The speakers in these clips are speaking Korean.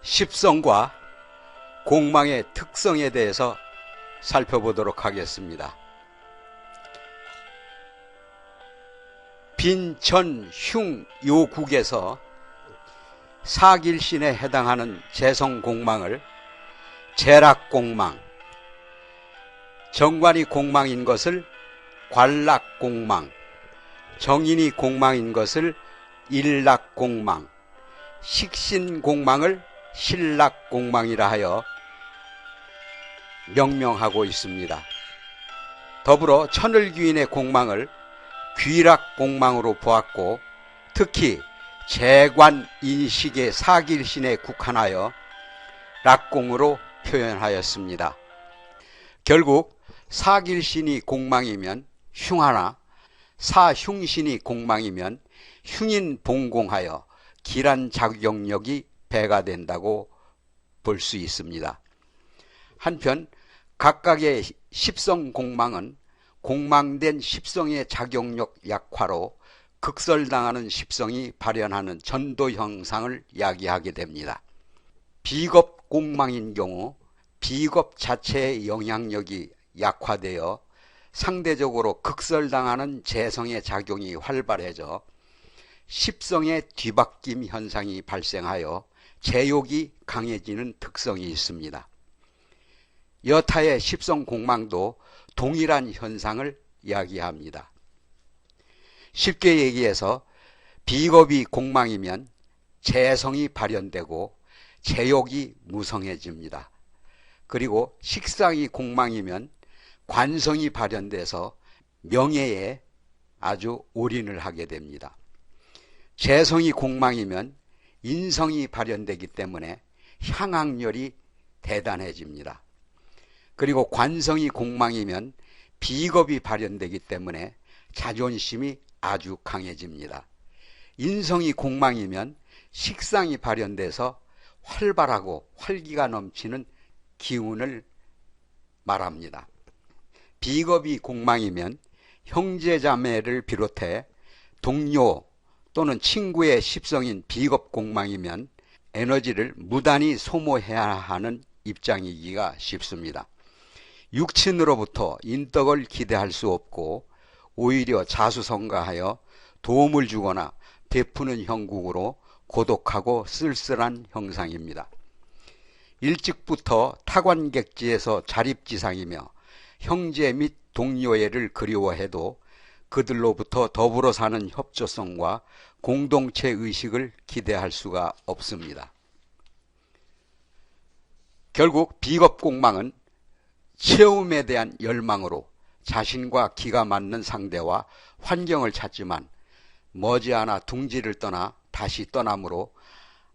십성과 공망의 특성에 대해서 살펴보도록 하겠습니다. 빈, 전, 흉 요국에서 사길신에 해당하는 재성공망을 재락공망, 정관이 공망인 것을 관락공망, 정인이 공망인 것을 일락공망, 식신공망을 신락공망이라 하여 명명하고 있습니다. 더불어 천을귀인의 공망을 귀락공망으로 보았고, 특히 재관인식의 사길신에 국한하여 락공으로 표현하였습니다. 결국 사길신이 공망이면 흉하나 사흉신이 공망이면 흉인 봉공하여 기란 작용력이 배가 된다고 볼 수 있습니다. 한편 각각의 십성 공망은 공망된 십성의 작용력 약화로 극설당하는 십성이 발현하는 전도 형상을 야기하게 됩니다. 비겁 공망인 경우 비겁 자체의 영향력이 약화되어 상대적으로 극설당하는 재성의 작용이 활발해져 십성의 뒤바뀜 현상이 발생하여 재욕이 강해지는 특성이 있습니다. 여타의 십성 공망도 동일한 현상을 이야기합니다. 쉽게 얘기해서 비겁이 공망이면 재성이 발현되고 재욕이 무성해집니다. 그리고 식상이 공망이면 관성이 발현돼서 명예에 아주 올인을 하게 됩니다. 재성이 공망이면 인성이 발현되기 때문에 향악열이 대단해집니다. 그리고 관성이 공망이면 비겁이 발현되기 때문에 자존심이 아주 강해집니다. 인성이 공망이면 식상이 발현돼서 활발하고 활기가 넘치는 기운을 말합니다. 비겁이 공망이면 형제자매를 비롯해 동료 또는 친구의 십성인 비겁 공망이면 에너지를 무단히 소모해야 하는 입장이기가 쉽습니다. 육친으로부터 인덕을 기대할 수 없고 오히려 자수성가하여 도움을 주거나 베푸는 형국으로 고독하고 쓸쓸한 형상입니다. 일찍부터 타관객지에서 자립지상이며 형제 및 동료애를 그리워해도 그들로부터 더불어 사는 협조성과 공동체 의식을 기대할 수가 없습니다. 결국 비겁공망은 체험에 대한 열망으로 자신과 기가 맞는 상대와 환경을 찾지만 머지않아 둥지를 떠나 다시 떠남으로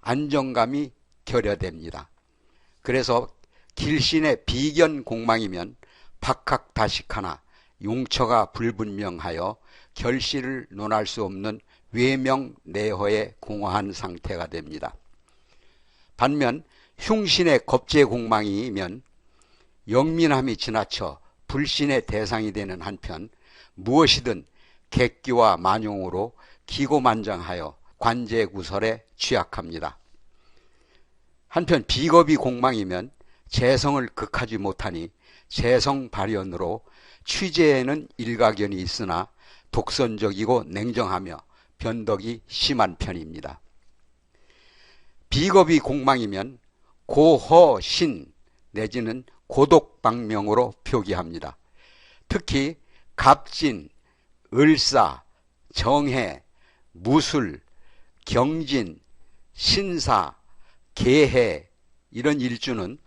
안정감이 결여됩니다. 그래서 길신의 비견 공망이면 박학다식하나 용처가 불분명하여 결실을 논할 수 없는 외명내허에 공허한 상태가 됩니다. 반면 흉신의 겁재공망이면 영민함이 지나쳐 불신의 대상이 되는 한편 무엇이든 객기와 만용으로 기고만장하여 관제구설에 취약합니다. 한편 비겁이 공망이면 재성을 극하지 못하니 재성 발현으로 취재에는 일가견이 있으나 독선적이고 냉정하며 변덕이 심한 편입니다. 비겁이 공망이면 고허신 내지는 고독방명으로 표기합니다. 특히 갑진, 을사, 정해, 무술, 경진, 신사, 계해 이런 일주는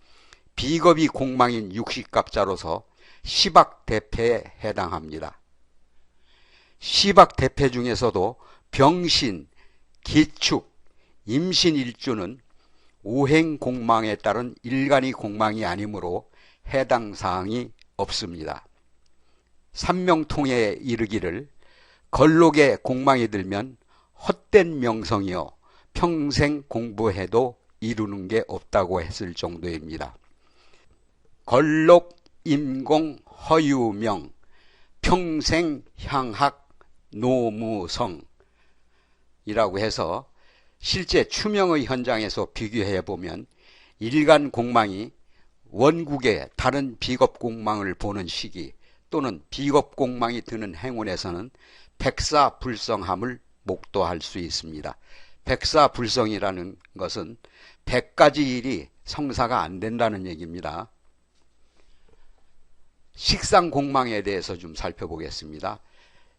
비겁이 공망인 육식갑자로서 시박대패에 해당합니다. 시박대패 중에서도 병신, 기축, 임신일주는 오행공망에 따른 일간이 공망이 아니므로 해당 사항이 없습니다. 삼명통에 이르기를 걸록에 공망이 들면 헛된 명성이요 평생 공부해도 이루는 게 없다고 했을 정도입니다. 걸록, 임공, 허유명, 평생 향학, 노무성 이라고 해서 실제 추명의 현장에서 비교해 보면 일간 공망이 원국의 다른 비겁 공망을 보는 시기 또는 비겁 공망이 드는 행운에서는 백사불성함을 목도할 수 있습니다. 백사불성이라는 것은 100가지 일이 성사가 안 된다는 얘기입니다. 식상공망에 대해서 좀 살펴보겠습니다.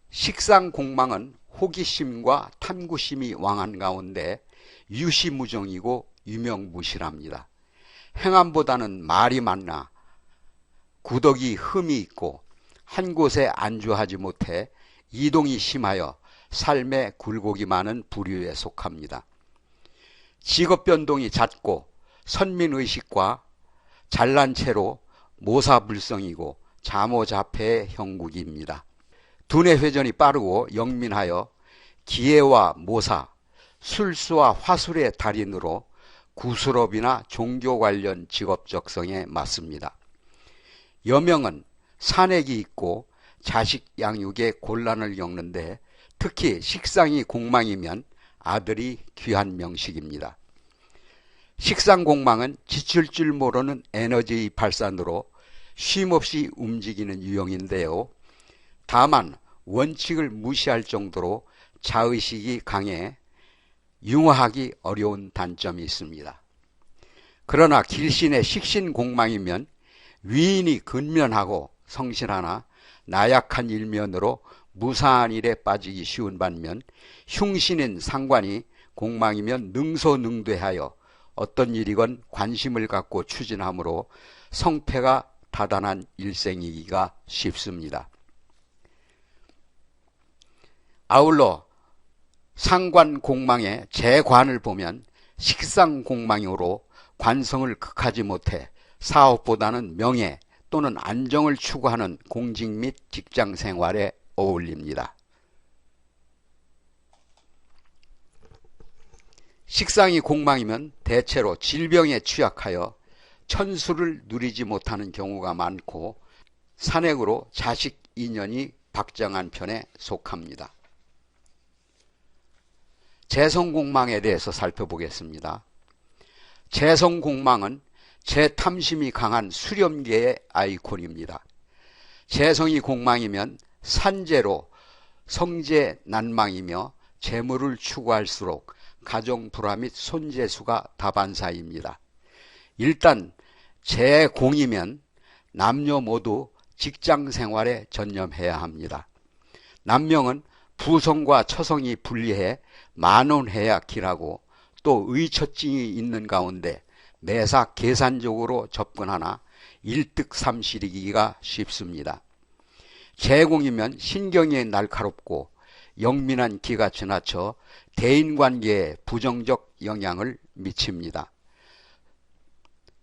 식상공망은 호기심과 탐구심이 왕한 가운데 유시무종이고 유명무실합니다. 행함보다는 말이 많나 구덕이 흠이 있고 한 곳에 안주하지 못해 이동이 심하여 삶에 굴곡이 많은 부류에 속합니다. 직업 변동이 잦고 선민의식과 잘난 채로 모사불성이고 자모자폐의 형국입니다. 두뇌 회전이 빠르고 영민하여 기회와 모사, 술수와 화술의 달인으로 구술업이나 종교 관련 직업 적성에 맞습니다. 여명은 산액이 있고 자식 양육에 곤란을 겪는데 특히 식상이 공망이면 아들이 귀한 명식입니다. 식상공망은 지칠 줄 모르는 에너지의 발산으로 쉼없이 움직이는 유형인데요. 다만 원칙을 무시할 정도로 자의식이 강해 융화하기 어려운 단점이 있습니다. 그러나 길신의 식신공망이면 위인이 근면하고 성실하나 나약한 일면으로 무사한 일에 빠지기 쉬운 반면 흉신인 상관이 공망이면 능소능대하여 어떤 일이건 관심을 갖고 추진하므로 성패가 다단한 일생이기가 쉽습니다. 아울러 상관공망의 재관을 보면 식상공망으로 관성을 극하지 못해 사업보다는 명예 또는 안정을 추구하는 공직 및 직장 생활에 어울립니다. 식상이 공망이면 대체로 질병에 취약하여 천수를 누리지 못하는 경우가 많고 산액으로 자식 인연이 박정한 편에 속합니다. 재성공망에 대해서 살펴보겠습니다. 재성공망은 재탐심이 강한 수렴계의 아이콘입니다. 재성이 공망이면 산재로 성재난망이며 재물을 추구할수록 가정 불화 및 손재수가 다반사입니다. 일단 재공이면 남녀 모두 직장 생활에 전념해야 합니다. 남명은 부성과 처성이 분리해 만원해야 길하고 또 의처증이 있는 가운데 매사 계산적으로 접근하나 일득삼실이기가 쉽습니다. 재공이면 신경이 날카롭고 영민한 기가 지나쳐 대인관계에 부정적 영향을 미칩니다.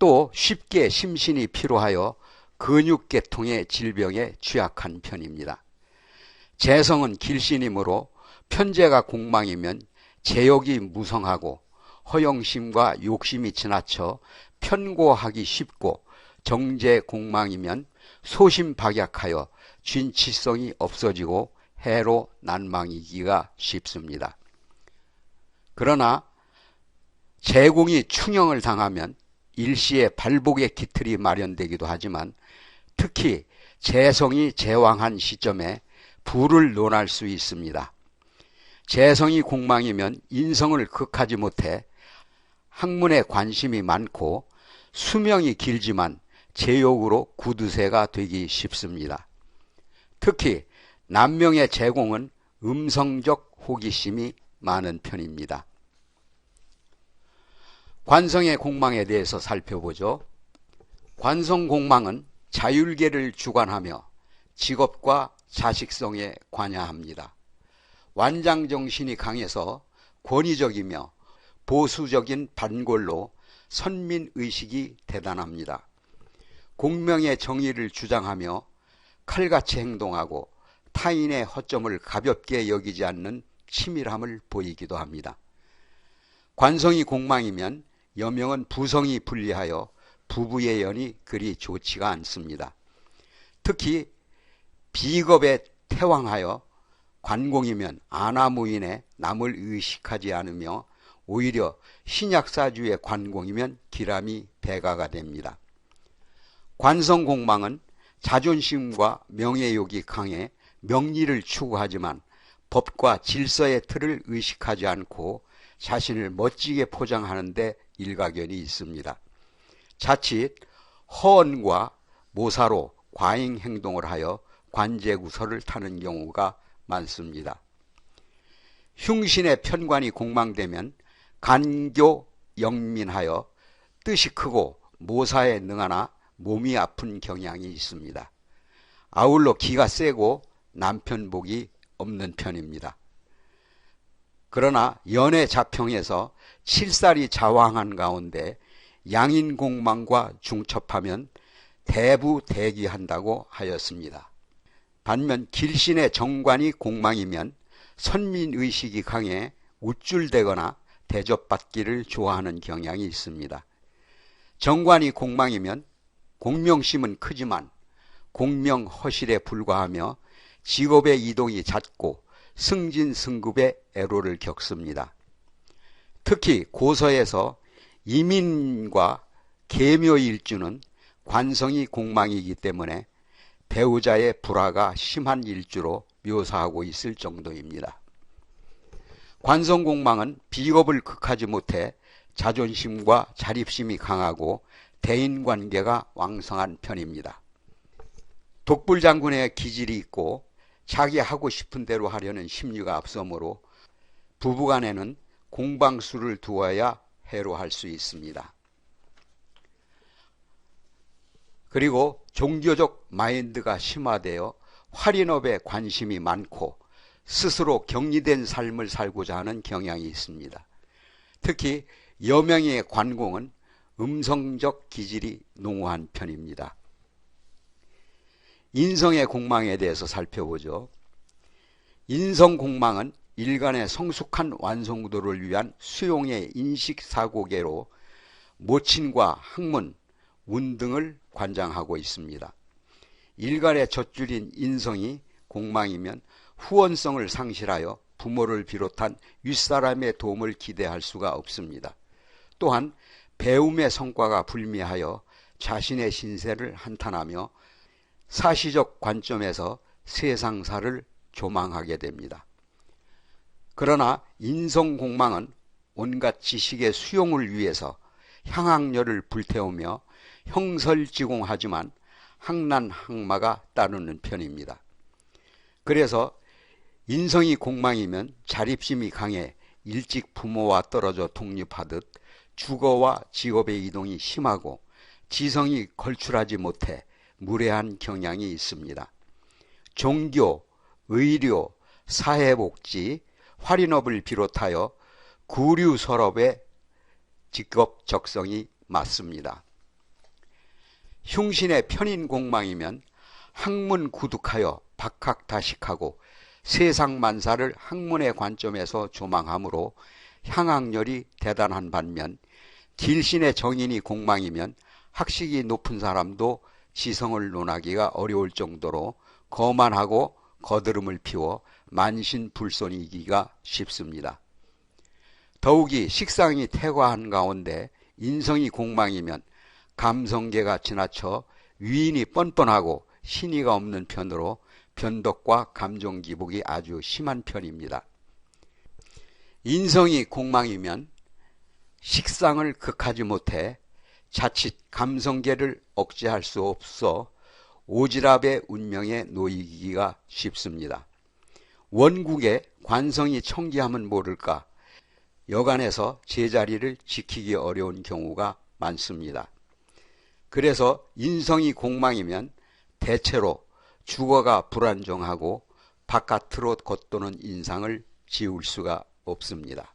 또 쉽게 심신이 피로하여 근육계통의 질병에 취약한 편입니다. 재성은 길신이므로 편재가 공망이면 재욕이 무성하고 허영심과 욕심이 지나쳐 편고하기 쉽고 정제 공망이면 소심박약하여 진취성이 없어지고 해로 난망이기가 쉽습니다. 그러나 재공이 충형을 당하면 일시에 발복의 기틀이 마련되기도 하지만 특히 재성이 제왕한 시점에 부를 논할 수 있습니다. 재성이 공망이면 인성을 극하지 못해 학문에 관심이 많고 수명이 길지만 제욕으로 구두쇠가 되기 쉽습니다. 특히 남명의 재공은 음성적 호기심이 많은 편입니다. 관성의 공망에 대해서 살펴보죠. 관성공망은 자율계를 주관하며 직업과 자식성에 관여합니다. 완장정신이 강해서 권위적이며 보수적인 반골로 선민의식이 대단합니다. 공명의 정의를 주장하며 칼같이 행동하고 타인의 허점을 가볍게 여기지 않는 치밀함을 보이기도 합니다. 관성이 공망이면 여명은 부성이 불리하여 부부의 연이 그리 좋지가 않습니다. 특히 비겁에 태왕하여 관공이면 아나무인에 남을 의식하지 않으며 오히려 신약사주의 관공이면 기람이 배가가 됩니다. 관성공망은 자존심과 명예욕이 강해 명리를 추구하지만 법과 질서의 틀을 의식하지 않고 자신을 멋지게 포장하는 데 일가견이 있습니다. 자칫 허언과 모사로 과잉 행동을 하여 관제구설을 타는 경우가 많습니다. 흉신의 편관이 공망되면 간교 영민하여 뜻이 크고 모사에 능하나 몸이 아픈 경향이 있습니다. 아울러 기가 세고 남편복이 없는 편입니다. 그러나 연애 자평에서 칠살이 자왕한 가운데 양인공망과 중첩하면 대부대기한다고 하였습니다. 반면 길신의 정관이 공망이면 선민의식이 강해 우쭐대거나 대접받기를 좋아하는 경향이 있습니다. 정관이 공망이면 공명심은 크지만 공명허실에 불과하며 직업의 이동이 잦고 승진승급의 애로를 겪습니다. 특히 고서에서 이민과 계묘일주는 관성이 공망이기 때문에 배우자의 불화가 심한 일주로 묘사하고 있을 정도입니다. 관성공망은 비겁을 극하지 못해 자존심과 자립심이 강하고 대인관계가 왕성한 편입니다. 독불장군의 기질이 있고 자기 하고 싶은 대로 하려는 심리가 앞서므로 부부간에는 공방수를 두어야 해로할 수 있습니다. 그리고 종교적 마인드가 심화되어 활인업에 관심이 많고 스스로 격리된 삶을 살고자 하는 경향이 있습니다. 특히 여명의 관공은 음성적 기질이 농후한 편입니다. 인성의 공망에 대해서 살펴보죠. 인성공망은 일간의 성숙한 완성도를 위한 수용의 인식사고계로 모친과 학문, 운 등을 관장하고 있습니다. 일간의 젖줄인 인성이 공망이면 후원성을 상실하여 부모를 비롯한 윗사람의 도움을 기대할 수가 없습니다. 또한 배움의 성과가 불미하여 자신의 신세를 한탄하며 사시적 관점에서 세상사를 조망하게 됩니다. 그러나 인성공망은 온갖 지식의 수용을 위해서 향학열을 불태우며 형설지공하지만 학난학마가 따르는 편입니다. 그래서 인성이 공망이면 자립심이 강해 일찍 부모와 떨어져 독립하듯 주거와 직업의 이동이 심하고 지성이 걸출하지 못해 무례한 경향이 있습니다. 종교, 의료, 사회복지, 활인업을 비롯하여 구류설업의 직업적성이 맞습니다. 흉신의 편인공망이면 학문구득하여 박학다식하고 세상만사를 학문의 관점에서 조망하므로 향학열이 대단한 반면 길신의 정인이 공망이면 학식이 높은 사람도 지성을 논하기가 어려울 정도로 거만하고 거드름을 피워 만신불손이기가 쉽습니다. 더욱이 식상이 태과한 가운데 인성이 공망이면 감성계가 지나쳐 위인이 뻔뻔하고 신의가 없는 편으로 변덕과 감정기복이 아주 심한 편입니다. 인성이 공망이면 식상을 극하지 못해 자칫 감성계를 억제할 수 없어 오지랖의 운명에 놓이기가 쉽습니다. 원국의 관성이 청기하면 모를까 여간에서 제자리를 지키기 어려운 경우가 많습니다. 그래서 인성이 공망이면 대체로 주거가 불안정하고 바깥으로 겉도는 인상을 지울 수가 없습니다.